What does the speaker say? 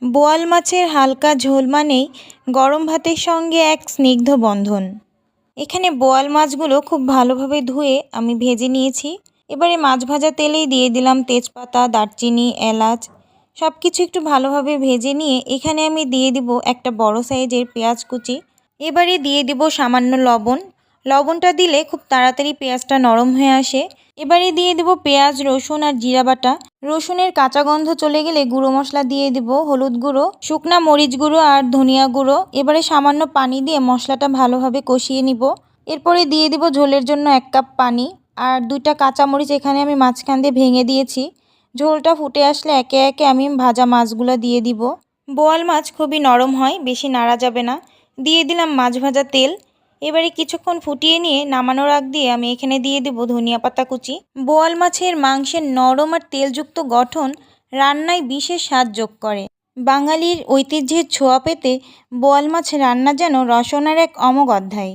বোয়াল মাছের হালকা ঝোল মানেই গরম ভাতের সঙ্গে এক স্নিগ্ধ বন্ধন। এখানে বোয়াল মাছগুলো খুব ভালোভাবে ধুয়ে আমি ভেজে নিয়েছি। এবারে মাছ ভাজা তেলেই দিয়ে দিলাম তেজপাতা, দারচিনি, এলাচ সব কিছু একটু ভালোভাবে ভেজে নিয়ে এখানে আমি দিয়ে দিব একটা বড় সাইজের পেঁয়াজ কুচি। এবারে দিয়ে দিব সামান্য লবণ। লবণটা দিলে খুব তাড়াতাড়ি পেঁয়াজটা নরম হয়ে আসে। এবারে দিয়ে দেব পেঁয়াজ, রসুন আর জিরা বাটা। রসুনের কাঁচা গন্ধ চলে গেলে গুঁড়ো মশলা দিয়ে দেব হলুদ গুঁড়ো, শুকনা মরিচ গুঁড়ো আর ধনিয়া গুঁড়ো। এবারে সামান্য পানি দিয়ে মশলাটা ভালোভাবে কষিয়ে নিব। এরপরে দিয়ে দিব ঝোলের জন্য 1 কাপ পানি আর 2টা কাঁচামরিচ এখানে আমি মাঝখান দিয়ে ভেঙে দিয়েছি। ঝোলটা ফুটে আসলে একে একে আমি ভাজা মাছগুলো দিয়ে দিব। বোয়াল মাছ খুবই নরম হয়, বেশি নাড়া যাবে না। দিয়ে দিলাম মাছ ভাজা তেল। এবারে কিছুক্ষণ ফুটিয়ে নিয়ে নামানোর আগ দিয়ে আমি এখানে দিয়ে দেব ধনিয়া পাতা কুচি। বোয়াল মাছের মাংসের নরম আর তেলযুক্ত গঠন রান্নায় বিশেষ স্বাদ যোগ করে। বাঙালির ঐতিহ্যের ছোঁয়া পেতে বোয়াল মাছ রান্না যেন রসনার এক অমোঘ অধ্যায়।